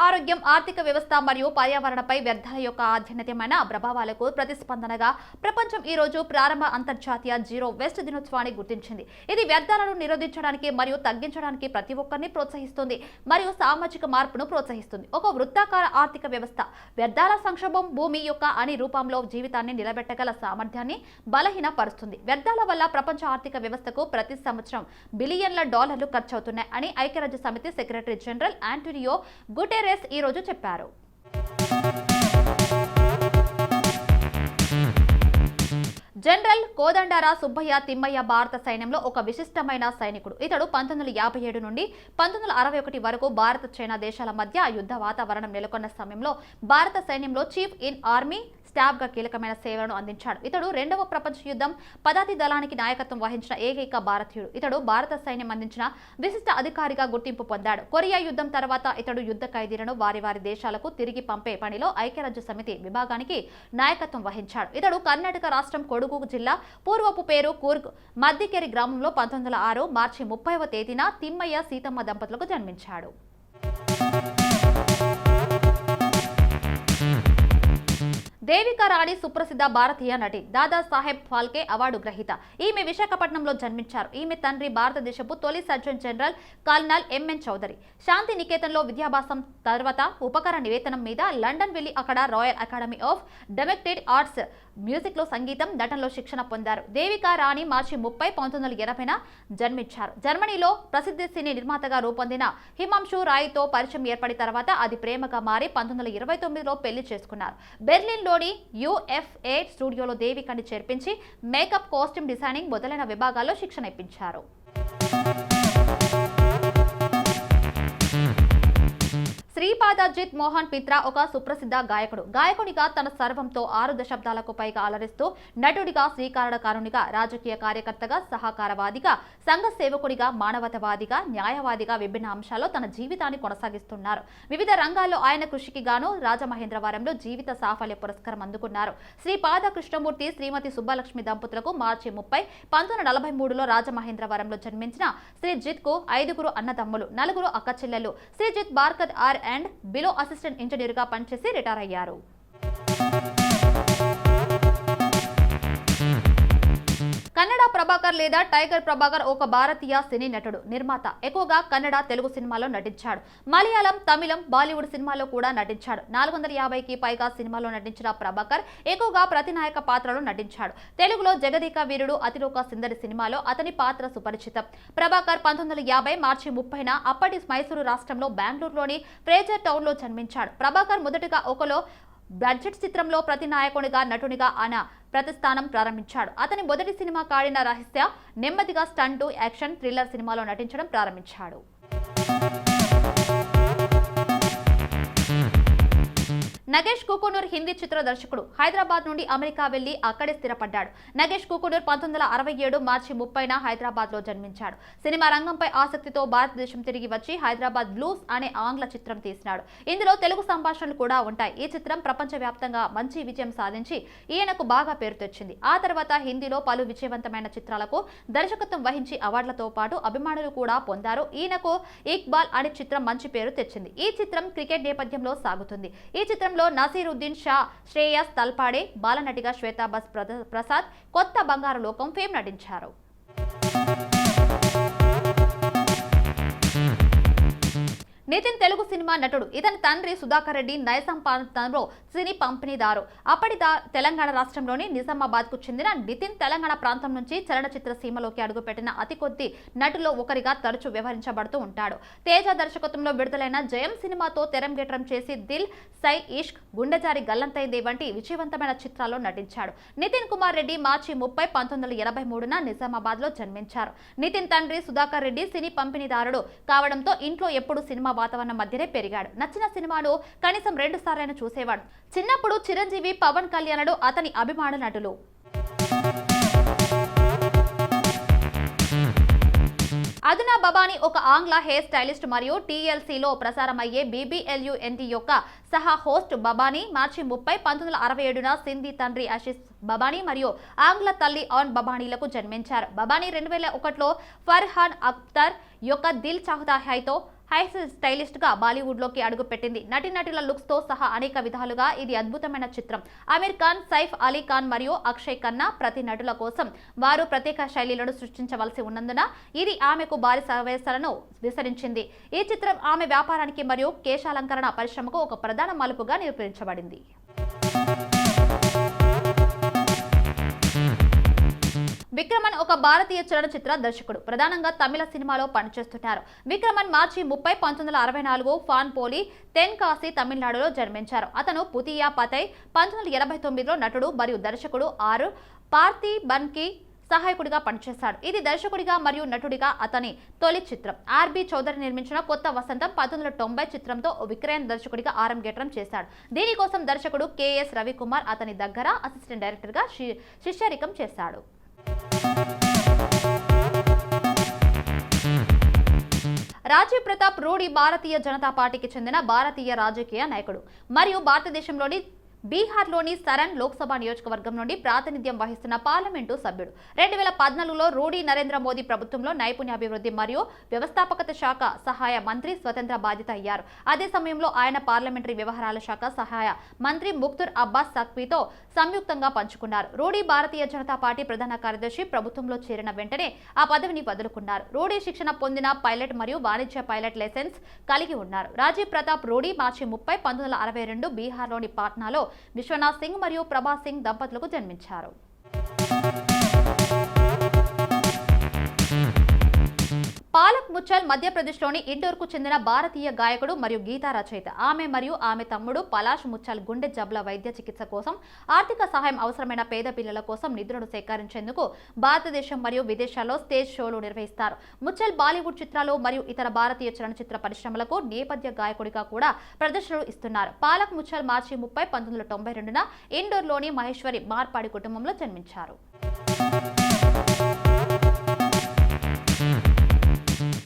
ఆరోగ్యం, ఆర్థిక వ్యవస్థ మరియు పర్యావరణపై వ్యర్థాల యొక్క ఆధ్యాత్మికమైన ప్రభావాలకు ప్రతిస్పందనగా ప్రపంచం ఈ రోజు ప్రారంభ అంతర్జాతీయ జీరో వేస్ట్ దినోత్సవాన్ని గుర్తించింది. ఇది వ్యర్థాలను నిరోధించడానికి మరియు తగ్గించడానికి ప్రతి ఒక్కరిని ప్రోత్సహిస్తుంది మరియు సామాజిక మార్పును ప్రోత్సహిస్తుంది. ఒక వృత్తాకార ఆర్థిక వ్యవస్థ వ్యర్థాల సంక్షోభం భూమి యొక్క అన్ని రూపంలో జీవితాన్ని నిలబెట్టగల సామర్థ్యాన్ని బలహీనపరుస్తుంది. వ్యర్థాల వల్ల ప్రపంచ ఆర్థిక వ్యవస్థకు ప్రతి సంవత్సరం బిలియన్ల డాలర్లు ఖర్చవుతున్నాయి అని ఐక్యరాజ్య సమితి సెక్రటరీ జనరల్ ఆంటోనియో గుటెరెస్ ఈ రోజు చెప్పారు. జనరల్ కోదండరా సుబ్బయ్య తిమ్మయ్య భారత సైన్యంలో ఒక విశిష్టమైన సైనికుడు. ఇతడు 1957 నుండి 1961 వరకు భారత చైనా దేశాల మధ్య యుద్ధ వాతావరణం నెలకొన్న సమయంలో భారత సైన్యంలో చీఫ్ ఇన్ ఆర్మీ స్టాఫ్ గా కీలకమైన సేవలను అందించాడు. ఇతడు రెండవ ప్రపంచ యుద్ధం పదాతి దళానికి నాయకత్వం వహించిన ఏకైక భారతీయుడు. ఇతడు భారత సైన్యం అందించిన విశిష్ట అధికారిగా గుర్తింపు పొందాడు. కొరియా యుద్ధం తర్వాత ఇతడు యుద్ధ ఖైదీలను వారి దేశాలకు తిరిగి పంపే పనిలో ఐక్యరాజ్య సమితి విభాగానికి నాయకత్వం వహించాడు. ఇతడు కర్ణాటక రాష్ట్రం కొడుగు జిల్లా పూర్వపు పేరు కూర్గ్ మద్దికేరి గ్రామంలో 1906 మార్చి 30వ తేదీన తిమ్మయ్య సీతమ్మ దంపతులకు జన్మించాడు. దేవికా రాణి సుప్రసిద్ధ భారతీయ నటి, దాదాసాహెబ్ ఫాల్కే అవార్డు గ్రహీత. ఈమె విశాఖపట్నంలో జన్మించారు. ఈమె తండ్రి భారతదేశపు తొలి surgeon general colonel MN Chaudhuri. Shanti నికేతన్లో విద్యాభ్యాసం తర్వాత ఉపకరణ నివేతనం మీద లండన్ వెళ్లి అక్కడ Royal Academy of Dramatic Arts music లో సంగీతం, నటనలో శిక్షణ పొందారు. దేవికా రాణి మార్చి 30, 1980న జన్మించారు. జర్మనీలో ప్రసిద్ధ సినీ నిర్మాతగా రూపొందిన హిమాంశు రాయ్తో పరిచయం ఏర్పడిన తర్వాత అది ప్రేమగా మారి 1929లో పెళ్లి చేసుకున్నారు. బెర్లిన్ లోని యుఎఫ్ఏ స్టూడియోలో దేవికని చేర్పించి మేకప్, కాస్ట్యూమ్ డిజైనింగ్ మొదలైన విభాగాల్లో శిక్షణ ఇప్పించారు. శ్రీపాద జిత్ మోహన్ పిత్రా ఒక సుప్రసిద్ధ గాయకుడు. గాయకునిగా తన సర్వంతో 6 దశాబ్దాలకు పైగా అలరిస్తూ నటుడిగా, శ్రీకారణకారునిగా, రాజకీయ కార్యకర్తగా, సహకారవాదిగా, సంఘ సేవకుడిగా, మానవతావాదిగా, న్యాయవాదిగా విభిన్న అంశాల్లో తన జీవితాన్ని కొనసాగిస్తున్నారు. వివిధ రంగాల్లో ఆయన కృషికి గాను రాజమహేంద్రవరంలో జీవిత సాఫల్య పురస్కారం అందుకున్నారు. శ్రీపాద కృష్ణమూర్తి, శ్రీమతి సుబ్బలక్ష్మి దంపతులకు మార్చి 30, 1943లో రాజమహేంద్రవరంలో జన్మించిన శ్రీ జిత్ కు 5 అన్నదమ్ములు, 4 అక్క చెల్లెలు. Srijit Barkat R and బిలో అసిస్టెంట్ ఇంజనీర్ గా పనిచేసి రిటైర్ అయ్యారు. కన్నడ ప్రభాకర్ లేదా టైగర్ ప్రభాకర్ ఒక భారతీయ సినీ నటుడు, నిర్మాత. ఎక్కువగా కన్నడ, తెలుగు సినిమాలో నటించాడు. మలయాళం, తమిళం, బాలీవుడ్ సినిమాలో కూడా నటించాడు. 450కి పైగా సినిమాలో నటించిన ప్రభాకర్ ఎక్కువగా ప్రతినాయక పాత్రలో నటించాడు. తెలుగులో జగదేక వీరుడు, అతిలోక సుందరి సినిమాలో అతని పాత్ర సుపరిచితం. ప్రభాకర్ 1950 మార్చి 30న అప్పటి మైసూరు రాష్ట్రంలో బెంగళూరులోని ఫ్రేజర్ టౌన్ లో జన్మించాడు. ప్రభాకర్ మొదటిగా ఒకలో బడ్జెట్ చిత్రంలో ప్రతినాయకునిగా, నటునిగా ఆయన ప్రతిస్థానం ప్రారంభించాడు. అతని మొదటి సినిమా కాడిన రహస్య నెమ్మదిగా స్టంటు, యాక్షన్, థ్రిల్లర్ సినిమాలో నటించడం ప్రారంభించాడు. నగేష్ కుకునూర్ హిందీ చిత్ర దర్శకుడు. హైదరాబాద్ నుండి అమెరికా వెళ్లి అక్కడే స్థిరపడ్డాడు. నగేష్ కుకునూర్ 1967 మార్చి 30న హైదరాబాద్ లో జన్మించాడు. సినిమా రంగంపై ఆసక్తితో భారతదేశం తిరిగి వచ్చి హైదరాబాద్ బ్లూస్ అనే ఆంగ్ల చిత్రం తీసినాడు. ఇందులో తెలుగు సంభాషణలు కూడా ఉంటాయి. ఈ చిత్రం ప్రపంచవ్యాప్తంగా మంచి విజయం సాధించి ఈయనకు బాగా పేరు తెచ్చింది. ఆ తర్వాత హిందీలో పలు విజయవంతమైన చిత్రాలకు దర్శకత్వం వహించి అవార్డులతో పాటు అభిమానులు కూడా పొందారు. ఈయనకు ఇక్బాల్ అనే చిత్రం మంచి పేరు తెచ్చింది. ఈ చిత్రం క్రికెట్ నేపథ్యంలో సాగుతుంది. ఈ చిత్రంలో నసీరుద్దీన్ షా, శ్రేయస్ తల్పాడే, బాలనటిగా శ్వేతా బస్ ప్రసాద్, కొత్త బంగారు లోకం ఫేమ్ నటించారు. నితిన్ తెలుగు సినిమా నటుడు. ఇతని తండ్రి సుధాకర్ రెడ్డి నైజాం ప్రాంతంలో సినీ పంపిణీదారు. అప్పటి తెలంగాణ రాష్ట్రంలోని నిజామాబాద్ కు చెందిన నితిన్ తెలంగాణ ప్రాంతం నుంచి చలనచిత్ర సీమలోకి అడుగుపెట్టిన అతి కొద్ది నటుల్లో ఒకరిగా తరచూ వ్యవహరించబడుతూ ఉంటాడు. తేజ దర్శకత్వంలో విడుదలైన జయం సినిమాతో తెరంగేట్రం చేసి దిల్, సై ఇష్క్, గుండెజారి గల్లంతైంది వంటి విజయవంతమైన చిత్రాల్లో నటించాడు. నితిన్ కుమార్ రెడ్డి మార్చి 30, 1983న నిజామాబాద్ లో జన్మించారు. నితిన్ తండ్రి సుధాకర్ రెడ్డి సినీ పంపిణీదారుడు కావడంతో ఇంట్లో ఎప్పుడు సినిమా వాతావరణం మధ్యనే పెరిగాడు. నచ్చిన సినిమాను కనీసం 2 సార్లైనా చూసేవాడు. చిన్నప్పుడు చిరంజీవి, పవన్ కళ్యాణుడు అతని అభిమాన నటులు. అదునా బబాని ఒక ఆంగ్ల హెయిర్ స్టైలిస్ట్ మరియు టీఎల్సీలో ప్రసారమయ్యే బీబీఎల్యూఎన్టీ యొక్క సహా హోస్ట్. బబాని మార్చి 30, 1967న సింధీ తండ్రి ఆశిష్ బబాని మరియు ఆంగ్ల తల్లి ఆన్ బబానీలకు జన్మించారు. బబాని 2001లో ఫర్హాన్ అఖ్తర్ యొక్క దిల్ చాహతా హైతో హై స్టైలిస్ట్ గా బాలీవుడ్ లోకి అడుగుపెట్టింది. నటీనటుల లుక్స్ తో సహా అనేక విధాలుగా ఇది అద్భుతమైన చిత్రం. ఆమీర్ ఖాన్, సైఫ్ అలీ ఖాన్ మరియు అక్షయ్ ఖన్నా ప్రతి నటుల కోసం వారు ప్రత్యేక శైలిలను సృష్టించవలసి ఉన్నందున ఇది ఆమెకు భారీ సవేశాలను విస్తరించింది. ఈ చిత్రం ఆమె వ్యాపారానికి మరియు కేశాలంకరణ పరిశ్రమకు ఒక ప్రధాన మలుపుగా నిరూపించబడింది. విక్రమన్ ఒక భారతీయ చలనచిత్ర దర్శకుడు. ప్రధానంగా తమిళ సినిమాలో పనిచేస్తున్నారు. విక్రమన్ మార్చి 30, 1964 ఫాన్పోలి, తెన్కాసి, తమిళనాడులో జన్మించారు. అతను పుతియా పతై 1989లో నటుడు మరియు దర్శకుడు ఆర్ పార్థిబన్కి సహాయకుడిగా పనిచేశాడు. ఇది దర్శకుడిగా మరియు నటుడిగా అతని తొలి చిత్రం. ఆర్బి చౌదరి నిర్మించిన కొత్త వసంతం 1990 చిత్రంతో విక్రయన్ దర్శకుడిగా ఆరంగేట్రం చేశాడు. దీనికోసం దర్శకుడు కెఎస్ రవికుమార్ అతని దగ్గర అసిస్టెంట్ డైరెక్టర్ గా శిష్యరికం చేశాడు. రాజీవ్ ప్రతాప్ రూడి భారతీయ జనతా పార్టీకి చెందిన భారతీయ రాజకీయ నాయకుడు మరియు భారతదేశంలోని బీహార్లోని సరన్ లోక్సభ నియోజకవర్గం నుండి ప్రాతినిధ్యం వహిస్తున్న పార్లమెంటు సభ్యుడు. 2014లో రూడి నరేంద్ర మోదీ ప్రభుత్వంలో నైపుణ్యాభివృద్ధి మరియు వ్యవస్థాపకత శాఖ సహాయ మంత్రి స్వతంత్ర బాధ్యత అయ్యారు. అదే సమయంలో ఆయన పార్లమెంటరీ వ్యవహారాల శాఖ సహాయ మంత్రి ముఖ్తార్ అబ్బాస్ నఖ్వీతో సంయుక్తంగా పంచుకున్నారు. రూడి భారతీయ జనతా పార్టీ ప్రధాన కార్యదర్శి ప్రభుత్వంలో చేరిన వెంటనే ఆ పదవిని వదులుకున్నారు. రూడి శిక్షణ పొందిన పైలట్ మరియు వాణిజ్య పైలట్ లైసెన్స్ కలిగి ఉన్నారు. రాజీవ్ ప్రతాప్ రూడి మార్చి 30, 1962 బీహార్లోని పాట్నాలో విశ్వనాథ్ సింగ్ మరియు ప్రభాస్ సింగ్ దంపతులకు జన్మించారు. పాలక్ ముచ్చల్ మధ్యప్రదేశ్లోని ఇండోర్కు చెందిన భారతీయ గాయకుడు మరియు గీతా రచయిత. ఆమె మరియు ఆమె తమ్ముడు పలాష్ ముచ్చల్ గుండె జబ్బుల వైద్య చికిత్స కోసం ఆర్థిక సహాయం అవసరమైన పేద పిల్లల కోసం నిధులను సేకరించేందుకు భారతదేశం మరియు విదేశాల్లో స్టేజ్ షోలు నిర్వహిస్తారు. ముచ్చల్ బాలీవుడ్ చిత్రాలు మరియు ఇతర భారతీయ చలనచిత్ర పరిశ్రమలకు నేపథ్య గాయకుడిగా కూడా ప్రదర్శనలు ఇస్తున్నారు. పాలక్ ముచ్చల్ మార్చి 30, 1992 ఇండోర్లోని మహేశ్వరి మార్పాడి కుటుంబంలో జన్మించారు.